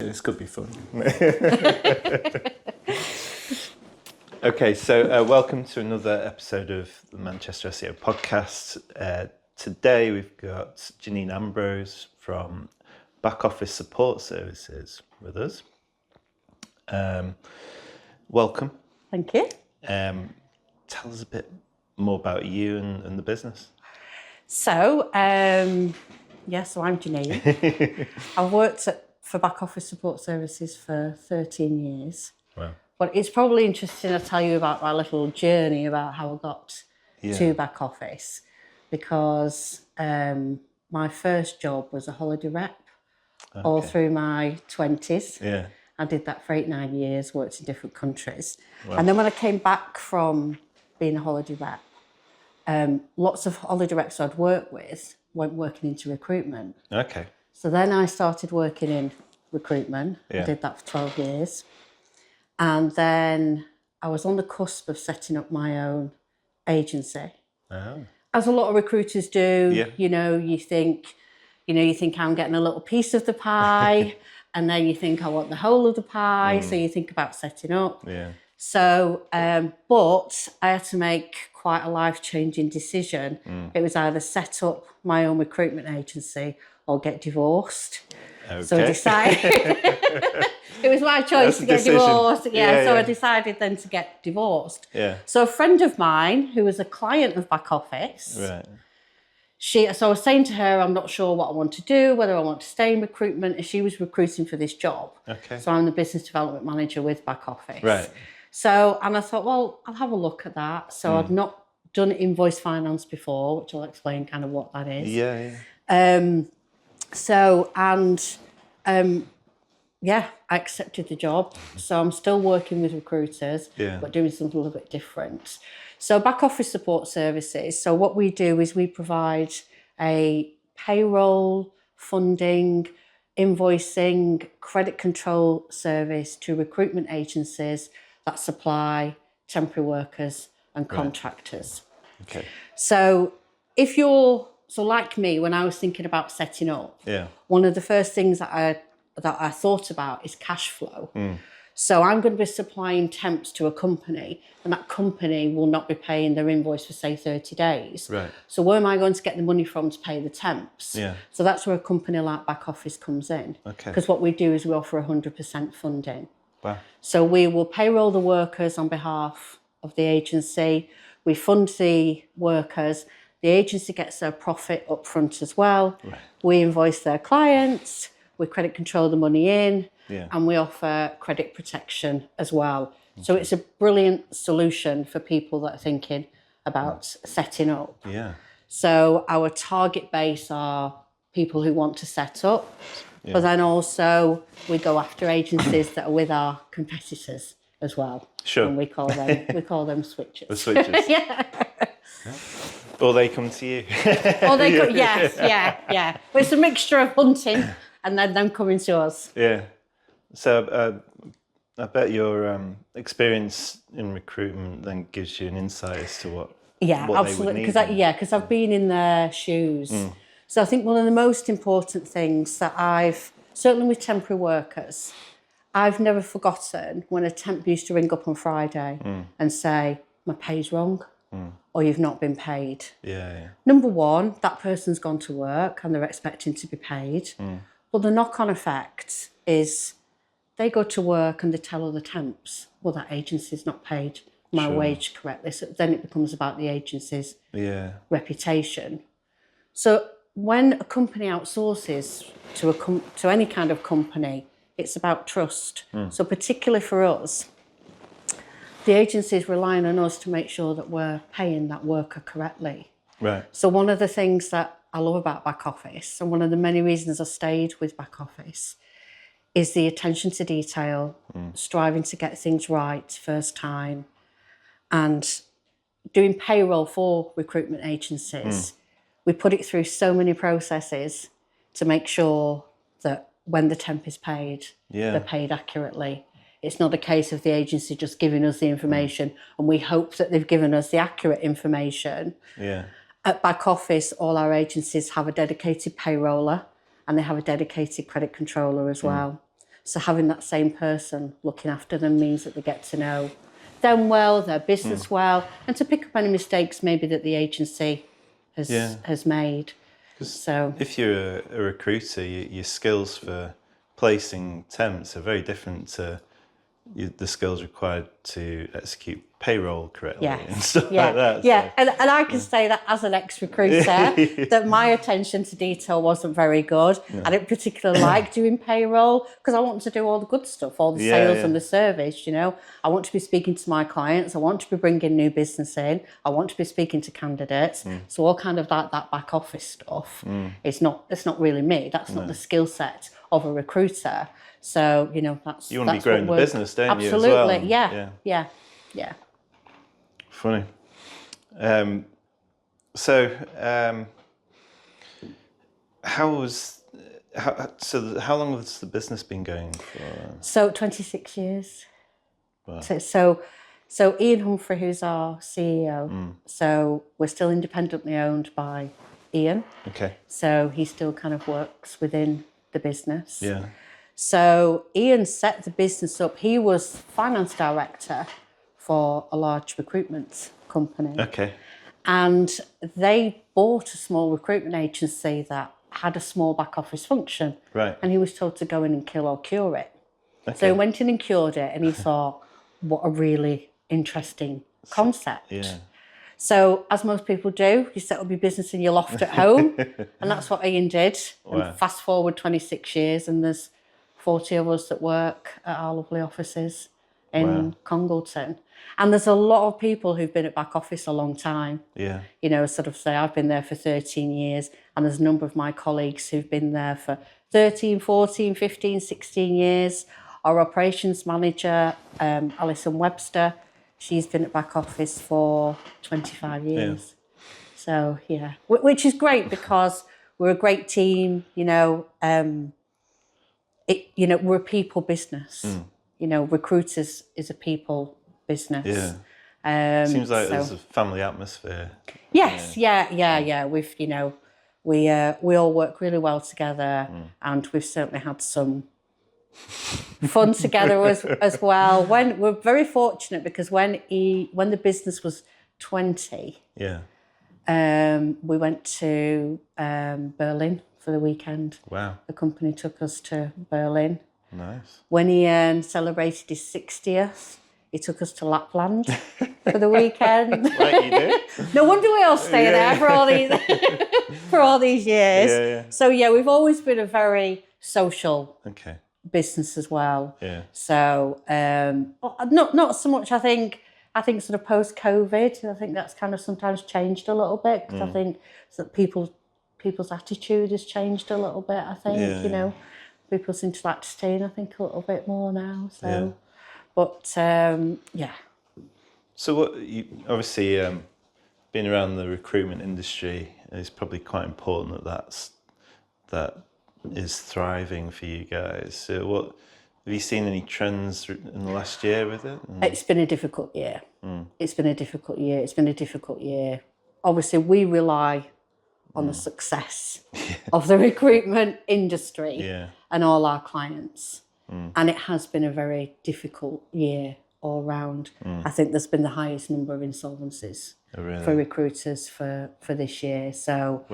This could be fun. Okay, so welcome to another episode of the Manchester SEO podcast. Today we've got Janine Ambrose from Back Office Support Services with us. Welcome. Thank you. Tell us a bit more about you and the business. So I'm Janine. I've worked for Back Office Support Services for 13 years. Wow. But it's probably interesting to tell you about my little journey about how I got to Back Office, because my first job was a holiday rep all through my 20s. Yeah. I did that for 8-9 years, worked in different countries. Wow. And then when I came back from being a holiday rep, lots of holiday reps I'd worked with went working into recruitment. Okay. So then I started working in recruitment. Yeah. I did that for 12 years. And then I was on the cusp of setting up my own agency. Oh. As a lot of recruiters do. Yeah. You think I'm getting a little piece of the pie, and then you think I want the whole of the pie. So you think about setting up. Yeah. So, but I had to make quite a life-changing decision. It was either set up my own recruitment agency or get divorced. Okay. So I decided it was my choice to get divorced. So I decided then to get divorced. Yeah. So a friend of mine who was a client of Back Office, Right. so I was saying to her, I'm not sure what I want to do, whether I want to stay in recruitment, and she was recruiting for this job. Okay. So I'm the business development manager with Back Office. Right. So, and I thought, well, I'll have a look at that. So I'd not done invoice finance before, which I'll explain kind of what that is. Yeah. I accepted the job. So I'm still working with recruiters, but doing something a little bit different. So Back Office Support Services. So what we do is we provide a payroll, funding, invoicing, credit control service to recruitment agencies that supply temporary workers and contractors. Okay. So like me, when I was thinking about setting up, one of the first things that I thought about is cash flow. So I'm going to be supplying temps to a company, and that company will not be paying their invoice for, say, 30 days. Right. So where am I going to get the money from to pay the temps? Yeah. So that's where a company like Back Office comes in. Okay. Because what we do is we offer 100% funding. Wow. So we will payroll the workers on behalf of the agency. We fund the workers. The agency gets their profit up front as well. Right. We invoice their clients. We credit control the money in. Yeah. And we offer credit protection as well. Okay. So it's a brilliant solution for people that are thinking about setting up. Yeah. So our target base are people who want to set up. But then also we go after agencies that are with our competitors as well. Sure. And we call them switchers. The switchers. Yeah. Or they come to you. Or they go, yeah. But it's a mixture of hunting and then them coming to us. Yeah. So I bet your experience in recruitment then gives you an insight as to what absolutely. Because I've been in their shoes. So I think one of the most important things that certainly with temporary workers, I've never forgotten when a temp used to ring up on Friday and say, my pay's wrong, or you've not been paid. Yeah. Number one, that person's gone to work and they're expecting to be paid. But the knock-on effect is they go to work and they tell other temps, well, that agency's not paid my wage correctly. So then it becomes about the agency's reputation. So when a company outsources to any kind of company, it's about trust. So particularly for us, the agency is relying on us to make sure that we're paying that worker correctly. Right. So one of the things that I love about Back Office, and one of the many reasons I stayed with Back Office, is the attention to detail, striving to get things right first time, and doing payroll for recruitment agencies. We put it through so many processes to make sure that when the temp is paid, they're paid accurately. It's not a case of the agency just giving us the information and we hope that they've given us the accurate information. Yeah. At Back Office, all our agencies have a dedicated payroller and they have a dedicated credit controller as well. So having that same person looking after them means that they get to know them well, their business well, and to pick up any mistakes maybe that the agency has made. So if you're a recruiter, your skills for placing temps are very different to the skills required to execute payroll correctly and stuff like that. Yeah, so. And I can say that as an ex-recruiter, that my attention to detail wasn't very good. I didn't particularly like doing payroll because I want to do all the good stuff, all the sales and the service, you know. I want to be speaking to my clients. I want to be bringing new business in. I want to be speaking to candidates. So all kind of that back office stuff, it's not really me. That's not the skill set of a recruiter. So, you know, that's... You want to be growing the business, don't you, as well? Absolutely, yeah. Funny. So how long has the business been going for? So 26 years. Wow. So Ian Humphrey, who's our CEO, so we're still independently owned by Ian. Okay. So he still kind of works within the business. Yeah. So Ian set the business up. He was finance director for a large recruitment company. Okay. And they bought a small recruitment agency that had a small back office function. Right. And he was told to go in and kill or cure it. Okay. So he went in and cured it, and he thought, what a really interesting concept. Yeah. So, as most people do, you set up your business in your loft at home. And that's what Ian did. Wow. And fast forward 26 years, and there's 40 of us that work at our lovely offices in Congleton. And there's a lot of people who've been at back office a long time. Yeah. You know, sort of say, I've been there for 13 years, and there's a number of my colleagues who've been there for 13, 14, 15, 16 years. Our operations manager, Alison Webster, she's been at back office for 25 years. Yeah. So, yeah, which is great because we're a great team, you know. We're a people business. You know, recruiters is a people business. Yeah. Seems like there's a family atmosphere. Yes, yeah. We've, you know, we all work really well together, and we've certainly had some fun together as well. When we're very fortunate because when the business was 20, we went to Berlin for the weekend. Wow. The company took us to Berlin. Nice. When Ian celebrated his 60th, he took us to Lapland for the weekend. Like you do. No wonder we all stay there for all these years. Yeah. So we've always been a very social business as well. Yeah. So not so much. I think sort of post COVID, I think that's kind of sometimes changed a little bit because I think that people's attitude has changed a little bit. I think you know, people seem to like to stay in, I think, a little bit more now. So, but So what you obviously being around the recruitment industry is probably quite important that is thriving for you guys. So what have you seen any trends in the last year with it? It's been a difficult year. It's been a difficult year. Obviously, we rely on the success of the recruitment industry and all our clients. And it has been a very difficult year all round. I think there's been the highest number of insolvencies for recruiters for this year. So,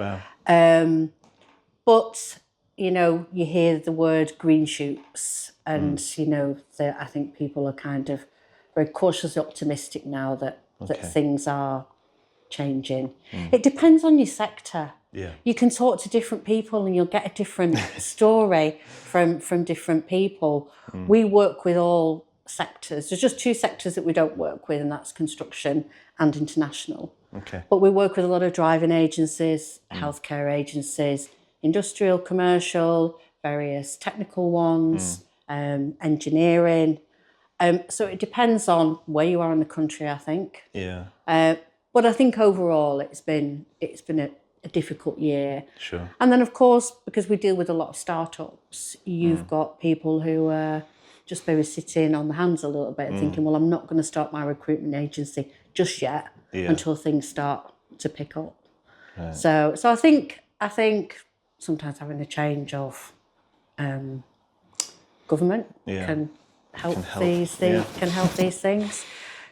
but, you know, you hear the word green shoots and, you know, I think people are kind of very cautiously optimistic now that things are changing. It depends on your sector. Yeah. You can talk to different people and you'll get a different story from different people. We work with all sectors. There's just two sectors that we don't work with, and that's construction and international. Okay. But we work with a lot of driving agencies, healthcare agencies, industrial, commercial, various technical ones, engineering. So it depends on where you are in the country, I think. Yeah. But I think overall it's been a difficult year. Sure. And then, of course, because we deal with a lot of startups, you've got people who are just maybe sitting on the hands a little bit and thinking, well, I'm not going to start my recruitment agency just yet until things start to pick up. Right. So I think sometimes having a change of government Yeah. can help, help, these things. Can help these things.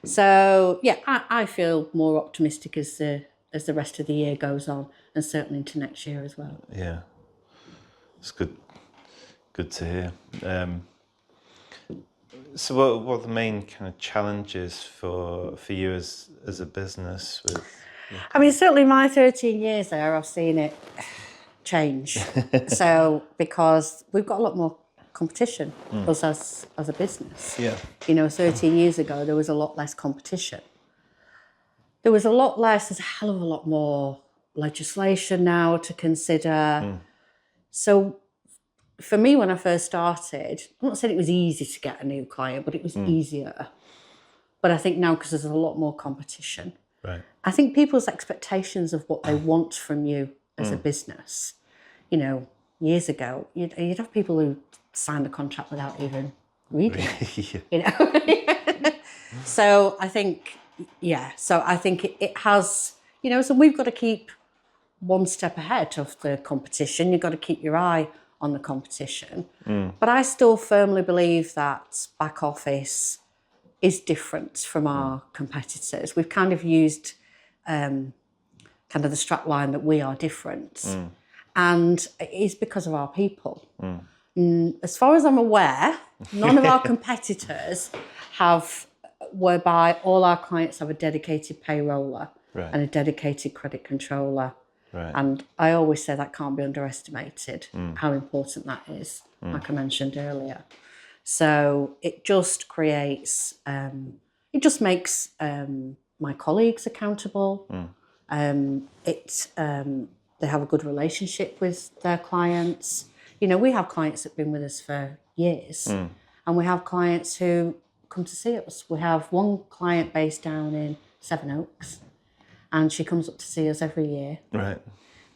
So yeah, I feel more optimistic as the rest of the year goes on, and certainly into next year as well. Yeah, it's good to hear. So what are the main kind of challenges for you as a business with? I mean, certainly my 13 years there, I've seen it change. So because we've got a lot more competition, us as a business. Yeah. 13 years ago, there was a lot less competition. There was a lot less, there's a hell of a lot more legislation now to consider. So for me, when I first started, I'm not saying it was easy to get a new client, but it was easier. But I think now, because there's a lot more competition, Right. I think people's expectations of what they want from you as a business, years ago, you'd have people who signed the contract without even reading it, So I think, it has, so we've got to keep one step ahead of the competition. You've got to keep your eye on the competition. But I still firmly believe that back office is different from our competitors. We've kind of used kind of the strap line that we are different. And it is because of our people. As far as I'm aware, none of our competitors have, whereby all our clients have a dedicated payroller and a dedicated credit controller. Right. And I always say that can't be underestimated, how important that is, like I mentioned earlier. So it just creates, it just makes my colleagues accountable. They have a good relationship with their clients. We have clients that have been with us for years, and we have clients who come to see us. We have one client based down in Sevenoaks, and she comes up to see us every year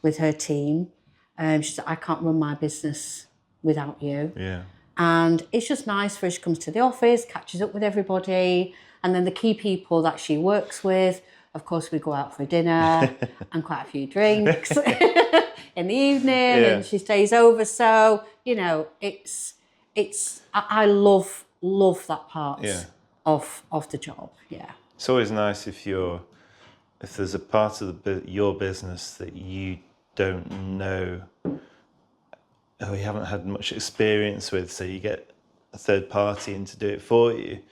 with her team. She said, I can't run my business without you. Yeah. And it's just nice for her. She comes to the office, catches up with everybody, and then the key people that she works with, of course, we go out for dinner and quite a few drinks in the evening, and she stays over. So, I love that part of the job. Yeah. It's always nice if there's a part of your business that you don't know, or you haven't had much experience with, so you get a third party in to do it for you,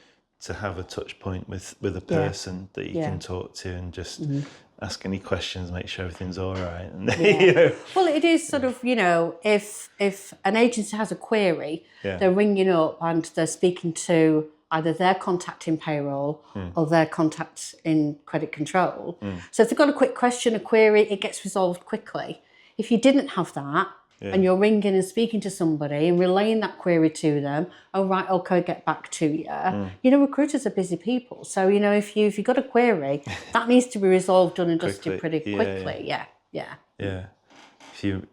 to have a touch point with a person that you can talk to and just ask any questions, make sure everything's all right. And, Well, it is sort of, if an agency has a query, they're ringing up and they're speaking to either their contact in payroll or their contact in credit control. So if they've got a quick question, a query, it gets resolved quickly. If you didn't have that, and you're ringing and speaking to somebody and relaying that query to them, oh, right, okay, get back to you. Recruiters are busy people. So, if you've got a query, that needs to be resolved, done and dusted pretty quickly. Yeah. If you've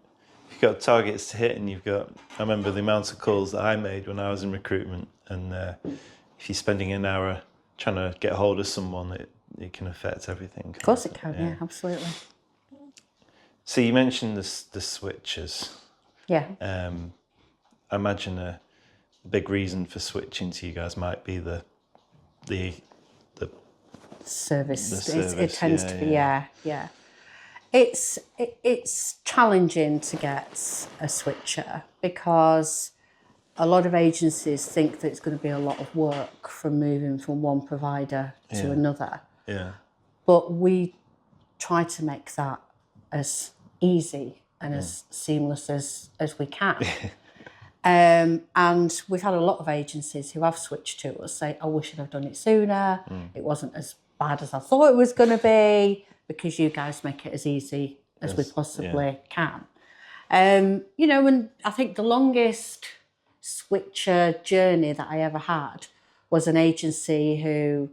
got targets to hit, and I remember the amount of calls that I made when I was in recruitment, and if you're spending an hour trying to get hold of someone, it can affect everything. Of course it can, yeah, absolutely. So you mentioned the switchers. Yeah. I imagine a big reason for switching to you guys might be the service. It tends to be, yeah. It's challenging to get a switcher because a lot of agencies think that it's going to be a lot of work from moving from one provider to another. Yeah. But we try to make that as easy and as seamless as we can. And we've had a lot of agencies who have switched to us say, I wish I'd have done it sooner. It wasn't as bad as I thought it was going to be, because you guys make it as easy as we possibly can. And I think the longest switcher journey that I ever had was an agency who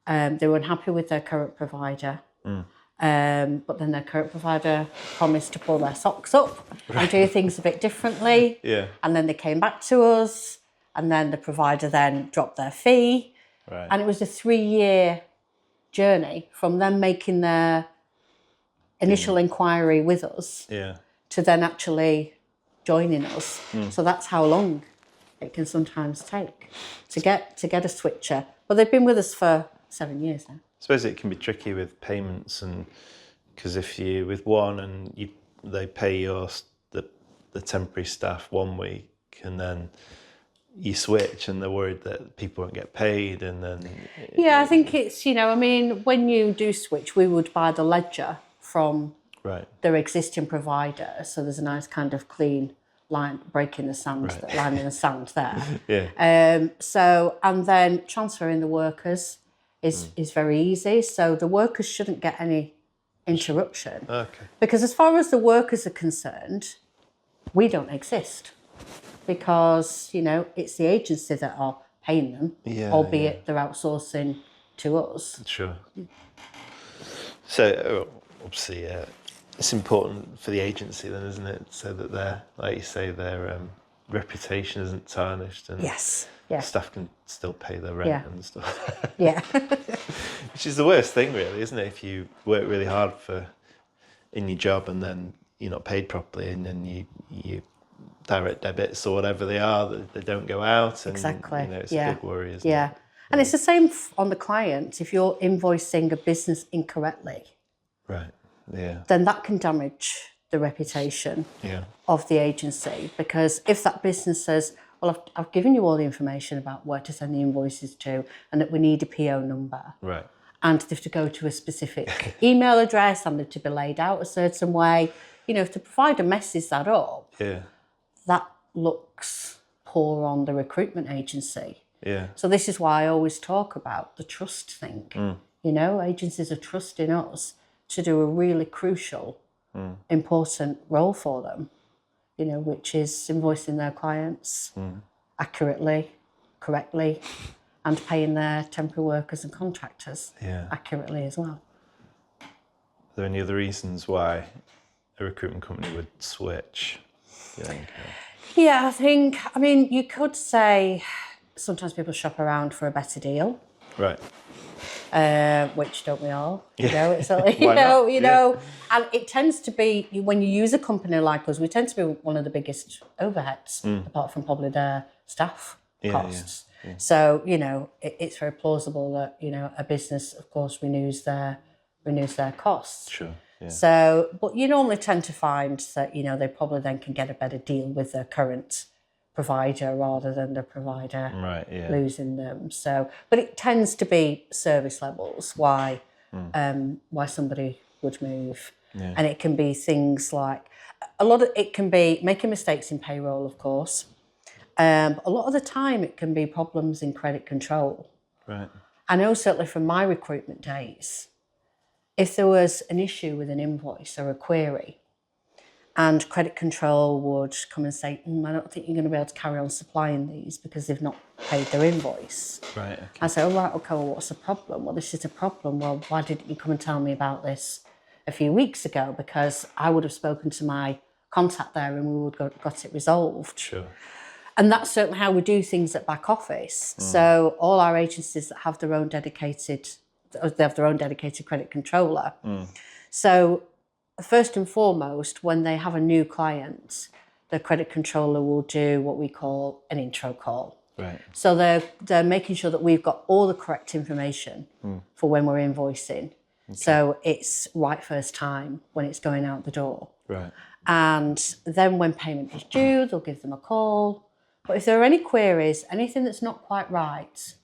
they were unhappy with their current provider. But then their current provider promised to pull their socks up and do things a bit differently. Yeah. And then they came back to us, and then the provider then dropped their fee. Right. And it was a 3-year journey from them making their initial inquiry with us to then actually joining us. So that's how long it can sometimes take to get a switcher. But they've been with us for 7 years now. I suppose it can be tricky with payments, and because if you with one and they pay the temporary staff 1 week, and then you switch and they're worried that people won't get paid, and then yeah, I think it's, I mean, when you do switch, we would buy the ledger from their existing provider, so there's a nice kind of clean line breaking the sand, line in the sand there. So, and then transferring the workers is very easy, so the workers shouldn't get any interruption. Okay. Because as far as the workers are concerned, we don't exist, because it's the agency that are paying them, albeit they're outsourcing to us. Sure. So obviously it's important for the agency then, isn't it, so that their, like you say, their reputation isn't tarnished, and staff can still pay their rent and stuff. Yeah. Which is the worst thing, really, isn't it? If you work really hard in your job and then you're not paid properly, and then you direct debits or whatever they are, they don't go out. And, exactly. It's a big worry, isn't it? Yeah. And it's the same on the client. If you're invoicing a business incorrectly, then that can damage the reputation of the agency. Because if that business says, well, I've given you all the information about where to send the invoices to, and that we need a PO number. Right. And they have to go to a specific email address, and they're to be laid out a certain way. If the provider messes that up, that looks poor on the recruitment agency. Yeah. So this is why I always talk about the trust thing. Agencies are trusting us to do a really crucial, important role for them, which is invoicing their clients accurately, correctly, and paying their temporary workers and contractors accurately as well. Are there any other reasons why a recruitment company would switch, you think? Yeah, I mean, you could say sometimes people shop around for a better deal. Right. Which don't we all? Yeah. And it tends to be, when you use a company like us, we tend to be one of the biggest overheads, apart from probably their staff costs. Yeah. So, it's very plausible that, a business, of course, renews their costs. Sure. Yeah. So, but you normally tend to find that, they probably then can get a better deal with their current provider rather than the provider losing them. So, but it tends to be service levels why somebody would move. Yeah. And it can be things like, it can be making mistakes in payroll, of course. But a lot of the time it can be problems in credit control. Right. I know certainly from my recruitment days, if there was an issue with an invoice or a query, and credit control would come and say, I don't think you're going to be able to carry on supplying these because they've not paid their invoice. Right. Okay. I say, well, what's the problem? Well, this is a problem. Well, why didn't you come and tell me about this a few weeks ago? Because I would have spoken to my contact there and we would have got it resolved. Sure. And that's certainly how we do things at back office. So all our agencies that have their own dedicated credit controller. So first and foremost, when they have a new client, the credit controller will do what we call an intro call. Right. So they're making sure that we've got all the correct information for when we're invoicing. Okay. So it's right first time when it's going out the door. Right. And then when payment is due, they'll give them a call. But if there are any queries, anything that's not quite right,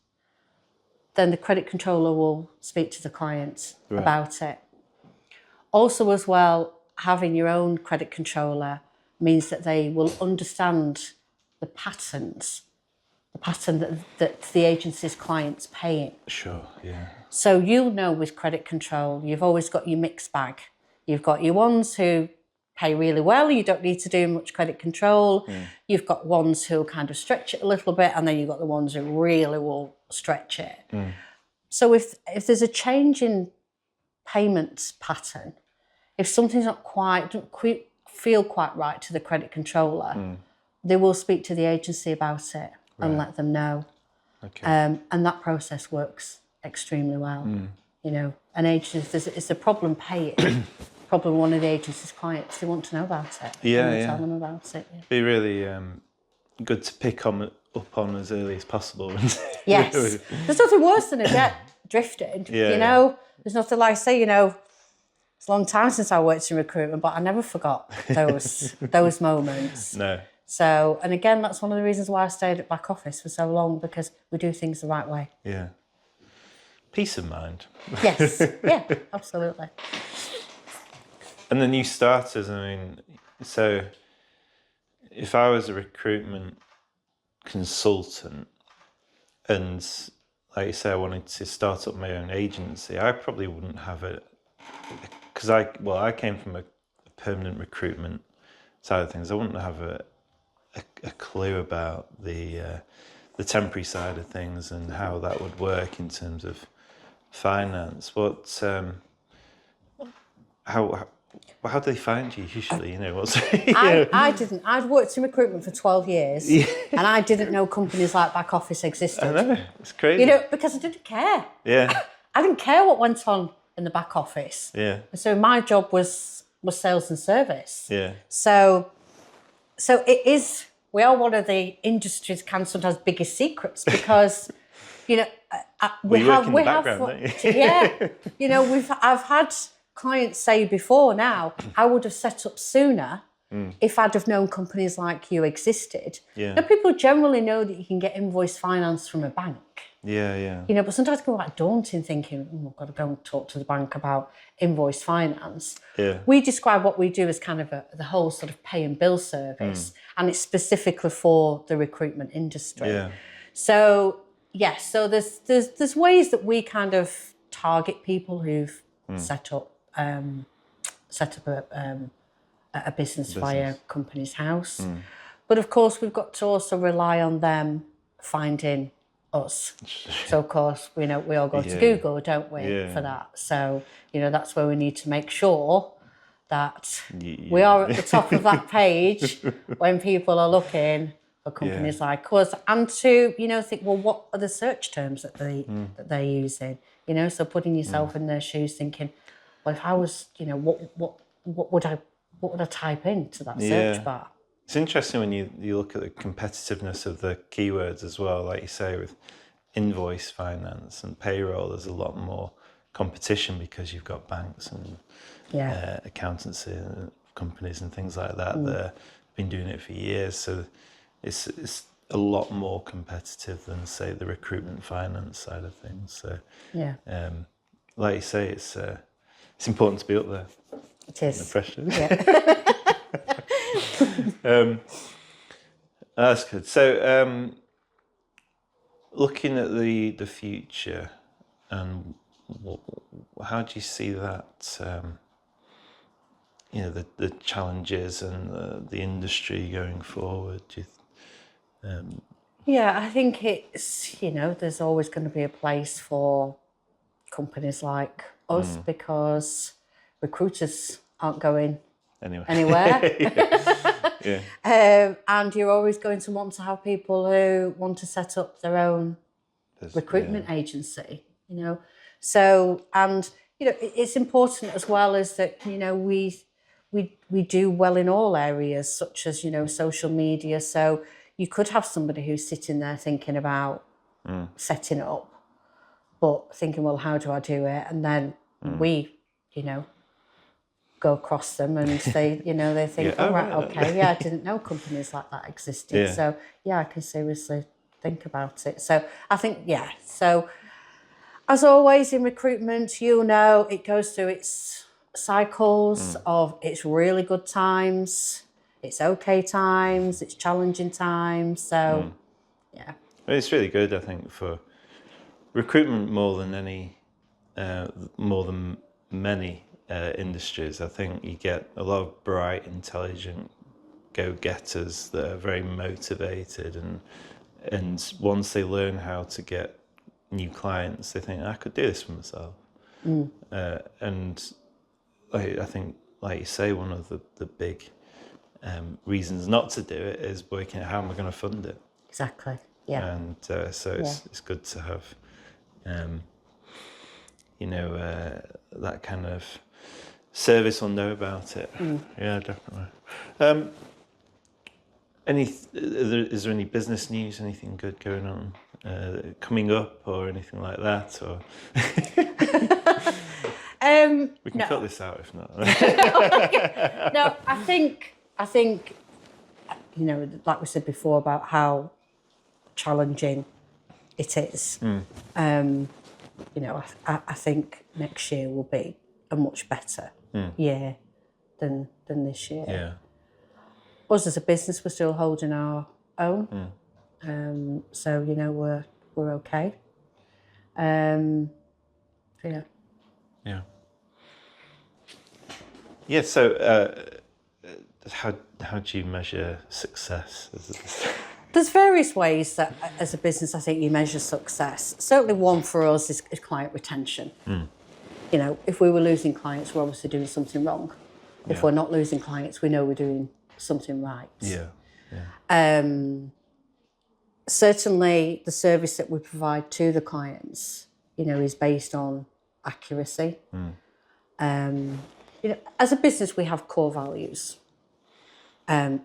then the credit controller will speak to the client about it. Also, as well, having your own credit controller means that they will understand the patterns, the pattern that the agency's client's paying. Sure, yeah. So you'll know with credit control, you've always got your mixed bag. You've got your ones who pay really well, you don't need to do much credit control. You've got ones who kind of stretch it a little bit, and then you've got the ones who really will stretch it. So if there's a change in payment pattern, if something's not doesn't feel quite right to the credit controller, they will speak to the agency about it and let them know. Okay. And that process works extremely well. An agency, if it's a problem paying, problem one of the agency's clients, they want to know about it. Yeah. Tell them about it. Be really good to pick on up on as early as possible. Yes. There's nothing worse than a jet drifting. There's nothing like, say, it's a long time since I worked in recruitment, but I never forgot those moments. No. So, and again, that's one of the reasons why I stayed at back office for so long, because we do things the right way. Yeah. Peace of mind. Yes. Yeah, absolutely. And the new starters, I mean, so if I was a recruitment consultant and, like you say, I wanted to start up my own agency, I probably wouldn't have because I came from a permanent recruitment side of things. I wouldn't have a clue about the temporary side of things and how that would work in terms of finance. How do they find you usually? I didn't. I'd worked in recruitment for 12 years and I didn't know companies like back office existed. I know, it's crazy. Because I didn't care. Yeah. I didn't care what went on in the back office. Yeah. So my job was sales and service. Yeah. So it is, we are one of the industry's can sometimes biggest secrets, because, we have, I've had clients say before now, I would have set up sooner if I'd have known companies like you existed. Yeah. Now, people generally know that you can get invoice finance from a bank. Yeah. But sometimes it can be like daunting, thinking, I've got to go and talk to the bank about invoice finance. Yeah. We describe what we do as kind of the whole sort of pay and bill service, and it's specifically for the recruitment industry. Yeah. So yes, so there's ways that we kind of target people who've set up a business via company's house, but of course we've got to also rely on them finding us. So of course we all go to Google, don't we, for that? So that's where we need to make sure that we are at the top of that page when people are looking for companies like us, and to think, well, what are the search terms that they're using? So putting yourself in their shoes, thinking, well, if I was, what would I type into that search bar? It's interesting when you look at the competitiveness of the keywords as well. Like you say, with invoice finance and payroll, there's a lot more competition because you've got banks and accountancy companies and things like that that have been doing it for years. So it's a lot more competitive than, say, the recruitment finance side of things. So like you say, it's important to be up there. It is. The pressure. Yeah. That's good. So, looking at the future, and how do you see that? The challenges and the industry going forward. I think it's there's always going to be a place for companies like us, because recruiters aren't going anywhere. And you're always going to want to have people who want to set up their own recruitment agency, So, and, it's important as well as that, we do well in all areas, such as, social media. So you could have somebody who's sitting there thinking about setting it up, but thinking, well, how do I do it? And then we, go across them and they think, okay, I didn't know companies like that existed. So I can seriously think about it. So I think, so as always in recruitment, it goes through its cycles of it's really good times, it's okay times, it's challenging times. So it's really good, I think, for recruitment more than many industries. I think you get a lot of bright, intelligent go-getters that are very motivated, and once they learn how to get new clients, they think, I could do this for myself. And I think, like you say, one of the big reasons not to do it is working out how am I going to fund it. Exactly. Yeah. And so it's good to have that kind of service or know about it. Yeah, definitely. Is there any business news, anything good going on, coming up or anything like that? Or we can cut this out if not. No, I think, like we said before about how challenging it is. I think next year will be a much better year than this year. Yeah. Us as a business, we're still holding our own. So, we're okay. Yeah. Yeah. Yeah. So, how do you measure success as a business? There's various ways that, as a business, I think you measure success. Certainly, one for us is client retention. If we were losing clients, we're obviously doing something wrong. If we're not losing clients, we know we're doing something right. Certainly, the service that we provide to the clients, is based on accuracy. As a business, we have core values, and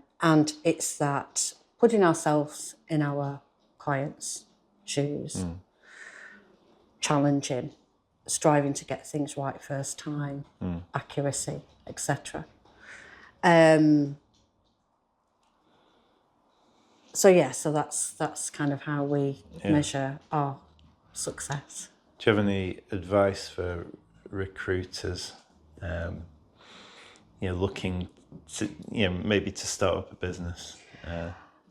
it's that putting ourselves in our clients' shoes, challenging, striving to get things right first time, accuracy, etc. So that's kind of how we measure our success. Do you have any advice for recruiters, looking to, maybe to start up a business?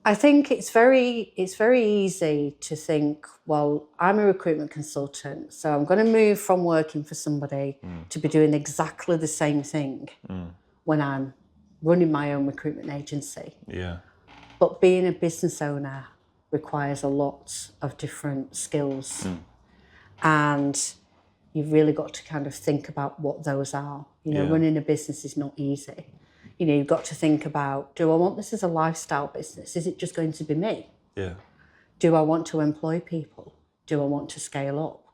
I think it's very easy to think, well, I'm a recruitment consultant, so I'm going to move from working for somebody to be doing exactly the same thing when I'm running my own recruitment agency. Yeah. But being a business owner requires a lot of different skills. And you've really got to kind of think about what those are. Running a business is not easy. You've got to think about, do I want this as a lifestyle business? Is it just going to be me? Yeah. Do I want to employ people? Do I want to scale up?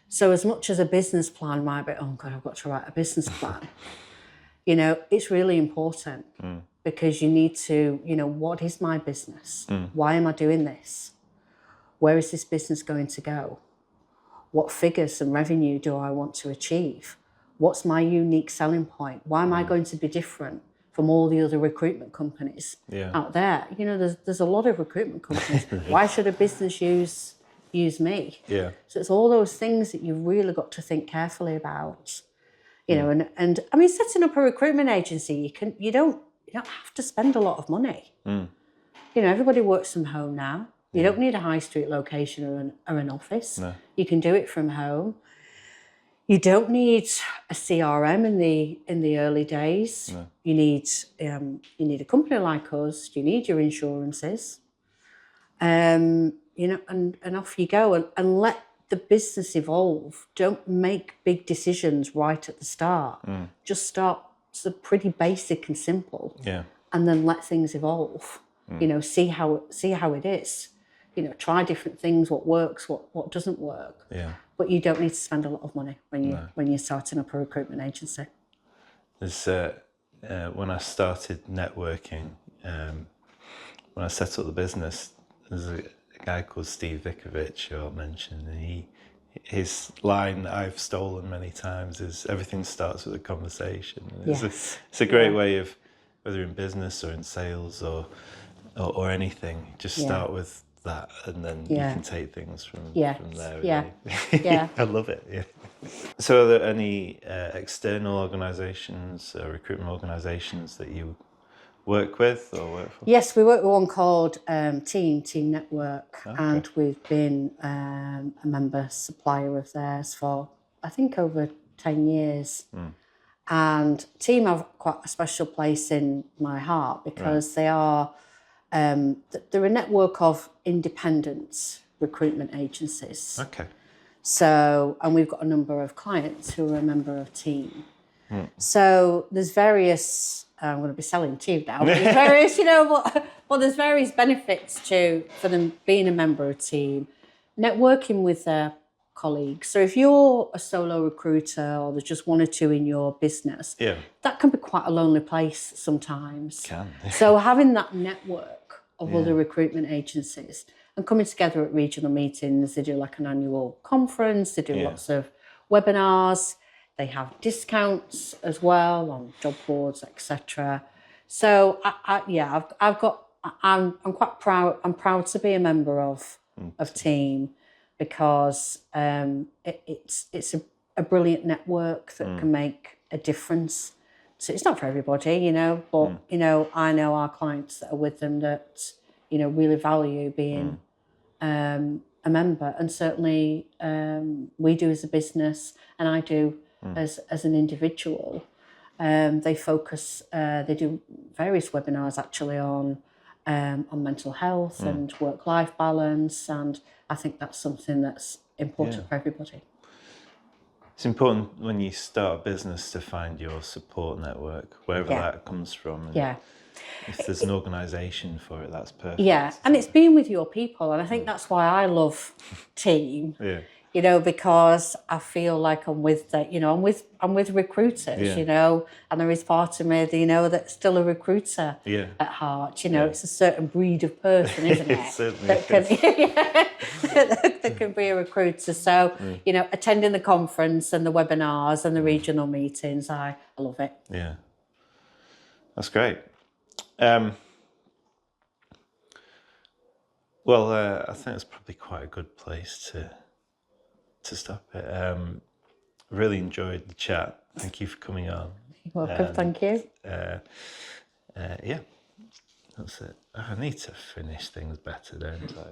So as much as a business plan might be, oh God, I've got to write a business plan. It's really important because you need to, what is my business? Why am I doing this? Where is this business going to go? What figures and revenue do I want to achieve? What's my unique selling point? Why am I going to be different from all the other recruitment companies out there? There's a lot of recruitment companies. Why should a business use me? Yeah. So it's all those things that you've really got to think carefully about. And I mean, setting up a recruitment agency, you don't have to spend a lot of money. Everybody works from home now. You don't need a high street location or an office. No. You can do it from home. You don't need a CRM in the early days. No. You need a company like us. You need your insurances. And off you go and let the business evolve. Don't make big decisions right at the start. Just start pretty basic and simple. Yeah. And then let things evolve. See how it is. Try different things, what works, what doesn't work. Yeah. But you don't need to spend a lot of money when you're starting up a recruitment agency. There's when I started networking, when I set up the business, there's a guy called Steve Vikovich who I'll mention, and his line that I've stolen many times is everything starts with a conversation. Yes. It's a great way of, whether in business or in sales or anything, just start with that, and then you can take things from there. Yeah. Really. Yeah. I love it. Yeah. So, are there any external organisations, recruitment organisations that you work with or work for? Yes, we work with one called Team Network, and we've been a member supplier of theirs for I think over 10 years. And Team have quite a special place in my heart because they are. They're a network of independent recruitment agencies. Okay. So, and we've got a number of clients who are a member of Team. So there's various, I'm going to be selling to you now, but there's various, but there's various benefits for them being a member of Team, networking with their colleagues. So if you're a solo recruiter or there's just one or two in your business, that can be quite a lonely place sometimes. Can. So having that network of other recruitment agencies and coming together at regional meetings. They do like an annual conference, they do lots of webinars, they have discounts as well on job boards, etc. So I'm quite proud. I'm proud to be a member of Team because it's a brilliant network that can make a difference. So it's not for everybody, but I know our clients that are with them that really value being a member, and certainly we do as a business, and I do as an individual. They focus. They do various webinars actually on mental health and work-life balance, and I think that's something that's important for everybody. It's important when you start a business to find your support network, wherever that comes from. And if there's an organisation for it, that's perfect. Yeah, and it's being with your people, and I think that's why I love Team. Because I feel like I'm with I'm with recruiters, and there is part of me, that's still a recruiter at heart. It's a certain breed of person, isn't it? It certainly that can be a recruiter. So, attending the conference and the webinars and the regional meetings, I love it. Yeah, that's great. Well, I think it's probably quite a good place to stop it. Really enjoyed the chat. Thank you for coming on. You're welcome. Thank you. Yeah, that's it. I need to finish things better, don't I?